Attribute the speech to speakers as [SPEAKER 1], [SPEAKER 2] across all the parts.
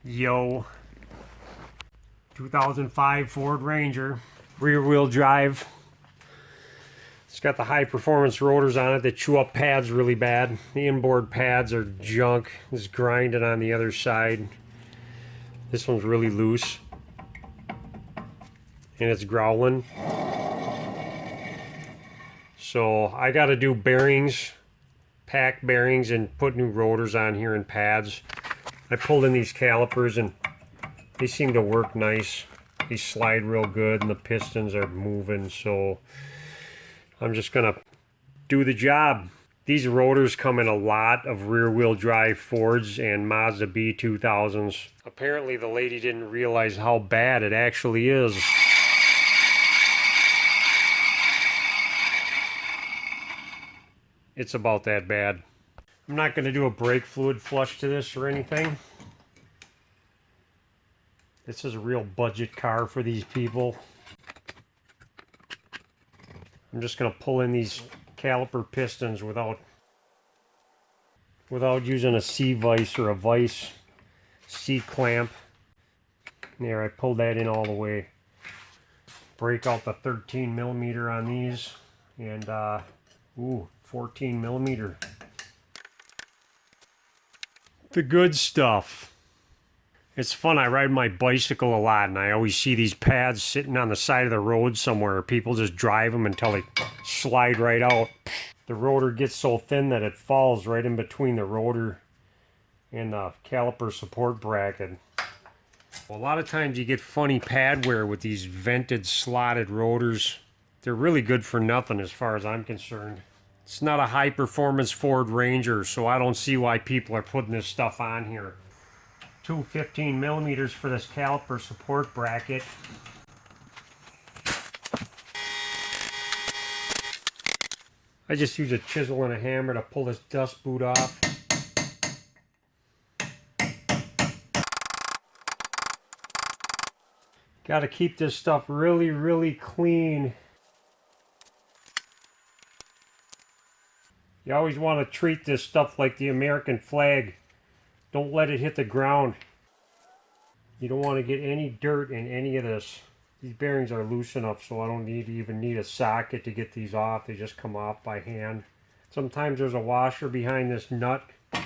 [SPEAKER 1] Yo, 2005 Ford Ranger, rear wheel drive. It's got the high performance rotors on it that chew up pads really bad. The inboard pads are junk. It's grinding on the other side. This one's really loose. And it's growling. So I got to do bearings, pack bearings, and put new rotors on here and pads. I pulled in these calipers and they seem to work nice. They slide real good and the pistons are moving, so I'm just gonna do the job. These rotors come in a lot of rear-wheel drive Fords and Mazda B2000s. Apparently the lady didn't realize how bad it actually is. It's about that bad. I'm not going to do a brake fluid flush to this or anything. This is a real budget car for these people. I'm just going to pull in these caliper pistons without using a C-vise or a vise C-clamp. There, I pulled that in all the way. Break out the 13 millimeter on these and 14 millimeter. The good stuff. It's fun. I ride my bicycle a lot and I always see these pads sitting on the side of the road somewhere. People just drive them until they slide right out. The rotor gets so thin that it falls right in between the rotor and the caliper support bracket. Well, a lot of times you get funny pad wear with these vented slotted rotors. They're really good for nothing as far as I'm concerned. It's not a high performance Ford Ranger, so I don't see why people are putting this stuff on here. Two 15 millimeters for this caliper support bracket. I just use a chisel and a hammer to pull this dust boot off. Got to keep this stuff really, really clean. You always want to treat this stuff like the American flag. Don't let it hit the ground. You don't want to get any dirt in any of this. These bearings are loose enough so I don't even need a socket to get these off. They just come off by hand. Sometimes there's a washer behind this nut. I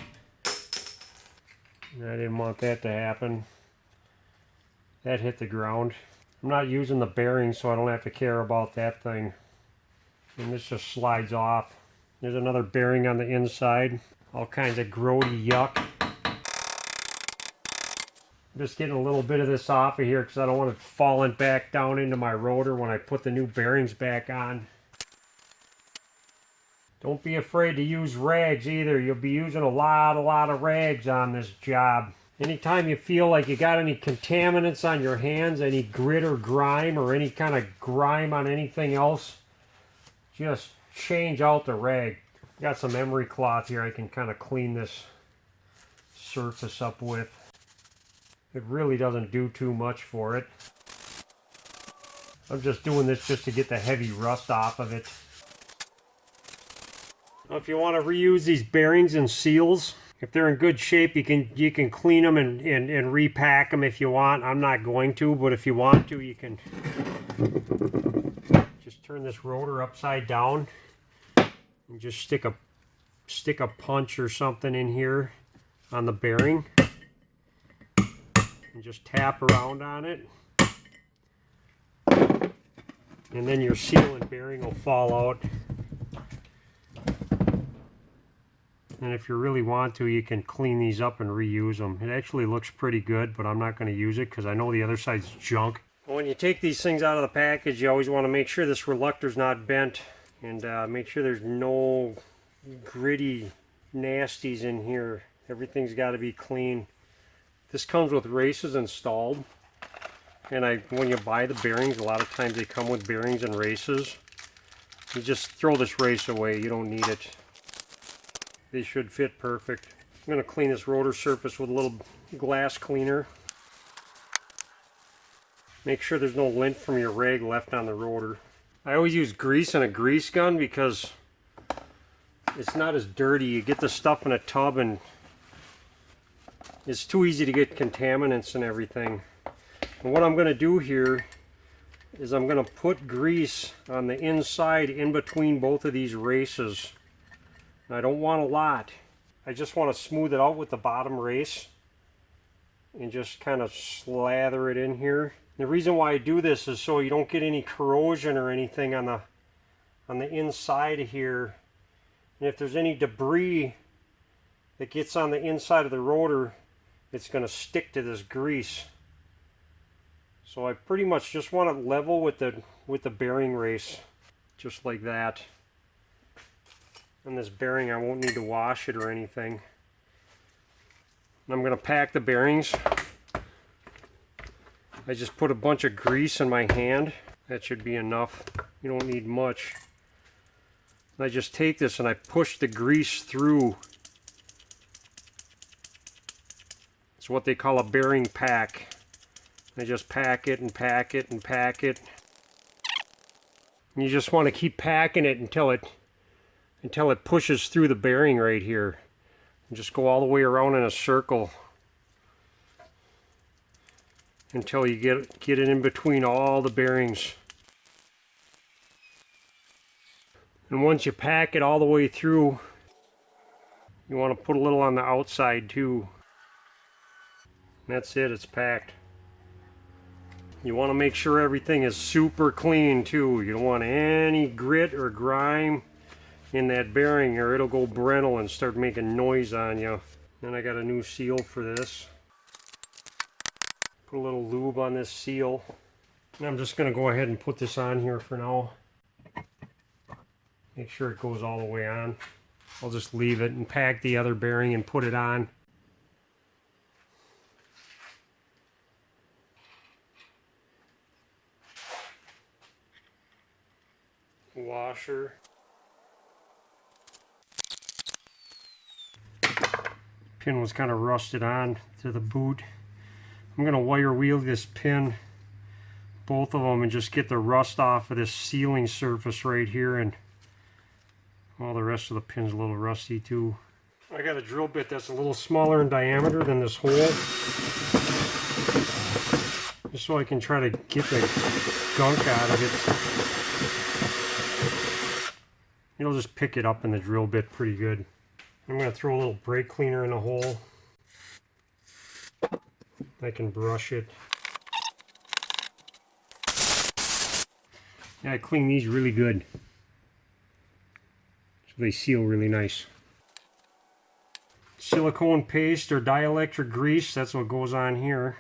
[SPEAKER 1] didn't want that to happen. That hit the ground. I'm not using the bearings so I don't have to care about that thing. And this just slides off. There's another bearing on the inside. All kinds of grody yuck. I'm just getting a little bit of this off of here because I don't want it falling back down into my rotor when I put the new bearings back on. Don't be afraid to use rags either. You'll be using a lot of rags on this job. Anytime you feel like you got any contaminants on your hands, any grit or grime or any kind of grime on anything else, just change out the rag. Got some emery cloth here I can kind of clean this surface up with. It really doesn't do too much for it. I'm just doing this just to get the heavy rust off of it. Now, if you want to reuse these bearings and seals, if they're in good shape, you can clean them and repack them if you want. I'm not going to, but if you want to, you can just turn this rotor upside down and just stick a punch or something in here on the bearing and just tap around on it, and then your seal and bearing will fall out. And if you really want to, you can clean these up and reuse them. It actually looks pretty good, but I'm not going to use it because I know the other side's junk. When you take these things out of the package, you always want to make sure this reluctor's not bent and make sure there's no gritty nasties in here. Everything's got to be clean. This comes with races installed, and when you buy the bearings, a lot of times they come with bearings and races. You just throw this race away. You don't need it. They should fit perfect. I'm going to clean this rotor surface with a little glass cleaner. Make sure there's no lint from your rag left on the rotor. I always use grease and a grease gun because it's not as dirty. You get the stuff in a tub and it's too easy to get contaminants and everything. And what I'm going to do here is I'm going to put grease on the inside in between both of these races. I don't want a lot. I just want to smooth it out with the bottom race and just kind of slather it in here. The reason why I do this is so you don't get any corrosion or anything on the inside here. And if there's any debris that gets on the inside of the rotor, it's going to stick to this grease. So I pretty much just want it level with the bearing race, just like that. And this bearing, I won't need to wash it or anything. I'm going to pack the bearings. I just put a bunch of grease in my hand. That should be enough. You don't need much. And I just take this and I push the grease through. It's what they call a bearing pack. I just pack it and pack it and pack it. And you just want to keep packing it until it pushes through the bearing right here. And just go all the way around in a circle until you get it in between all the bearings. And once you pack it all the way through, you want to put a little on the outside too. And that's it, it's packed. You want to make sure everything is super clean too. You don't want any grit or grime in that bearing or it'll go brittle and start making noise on you. Then I got a new seal for this. Put a little lube on this seal. And I'm just going to go ahead and put this on here for now. Make sure it goes all the way on. I'll just leave it and pack the other bearing and put it on. Washer. Pin was kind of rusted on to the boot. I'm going to wire wheel this pin, both of them, and just get the rust off of this sealing surface right here. And all the rest of the pin's a little rusty too. I got a drill bit that's a little smaller in diameter than this hole, just so I can try to get the gunk out of it. It'll just pick it up in the drill bit pretty good. I'm going to throw a little brake cleaner in the hole. I can brush it. Yeah, I clean these really good, so they seal really nice. Silicone paste or dielectric grease, that's what goes on here.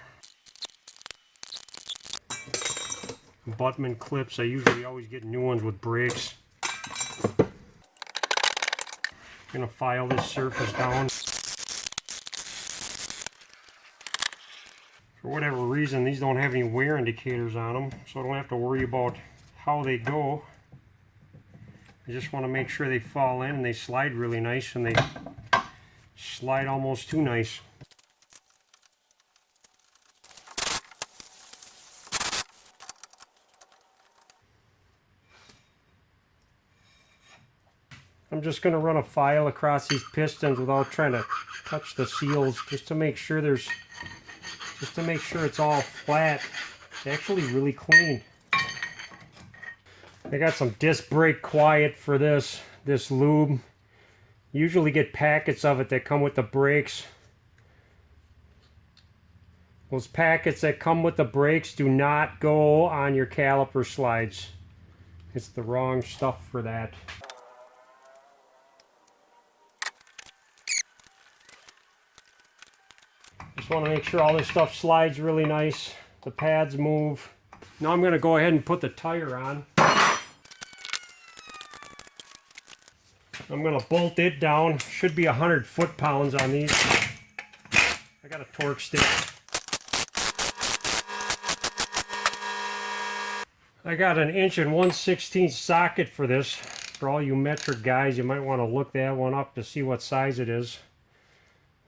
[SPEAKER 1] Abutment clips, I usually always get new ones with brakes. I'm going to file this surface down. For whatever reason, these don't have any wear indicators on them, so I don't have to worry about how they go. I just want to make sure they fall in and they slide really nice, and they slide almost too nice. I'm just going to run a file across these pistons without trying to touch the seals, just to make sure it's all flat. It's actually really clean. I got some disc brake quiet for this lube. You usually get packets of it that come with the brakes. Those packets that come with the brakes do not go on your caliper slides. It's the wrong stuff for that. Just want to make sure all this stuff slides really nice. The pads move. Now I'm going to go ahead and put the tire on. I'm going to bolt it down. Should be 100 foot-pounds on these. I got a torque stick. I got an 1/1/16 socket for this. For all you metric guys, you might want to look that one up to see what size it is.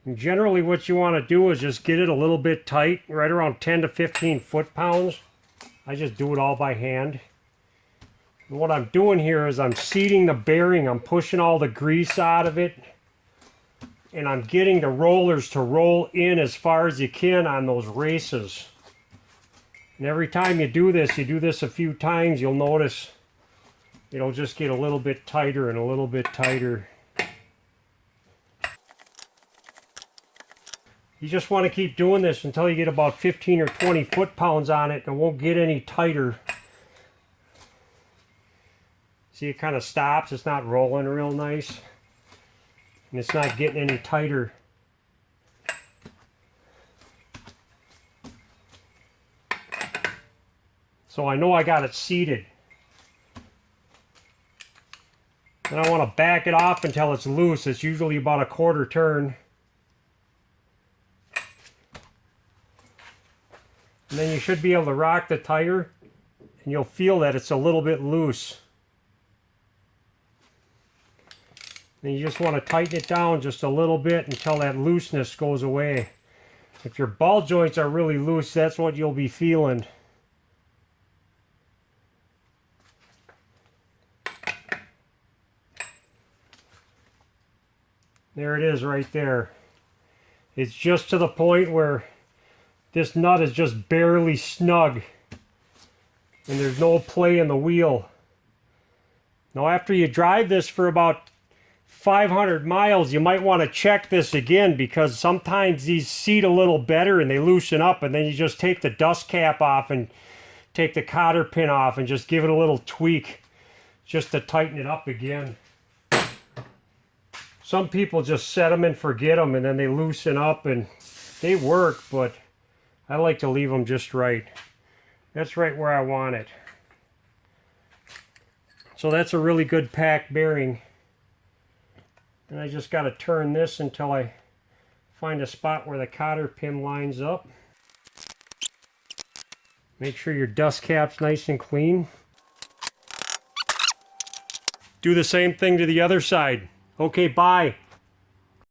[SPEAKER 1] And generally what you want to do is just get it a little bit tight, right around 10 to 15 foot-pounds. I just do it all by hand. And what I'm doing here is I'm seating the bearing. I'm pushing all the grease out of it. and I'm getting the rollers to roll in as far as you can on those races. And every time you do this a few times, you'll notice it'll just get a little bit tighter and a little bit tighter. You just want to keep doing this until you get about 15 or 20 foot-pounds on it, and it won't get any tighter. See, it kind of stops. It's not rolling real nice. And it's not getting any tighter. So I know I got it seated. And I want to back it off until it's loose. It's usually about a quarter turn. And then you should be able to rock the tire, and you'll feel that it's a little bit loose. And you just want to tighten it down just a little bit until that looseness goes away. If your ball joints are really loose, that's what you'll be feeling. There it is right there. It's just to the point where this nut is just barely snug and there's no play in the wheel. Now after you drive this for about 500 miles, you might want to check this again, because sometimes these seat a little better and they loosen up, and then you just take the dust cap off and take the cotter pin off and just give it a little tweak just to tighten it up again. Some people just set them and forget them, and then they loosen up and they work, but I like to leave them just right. That's right where I want it. So that's a really good pack bearing. And I just got to turn this until I find a spot where the cotter pin lines up. Make sure your dust cap's nice and clean. Do the same thing to the other side. Okay, bye.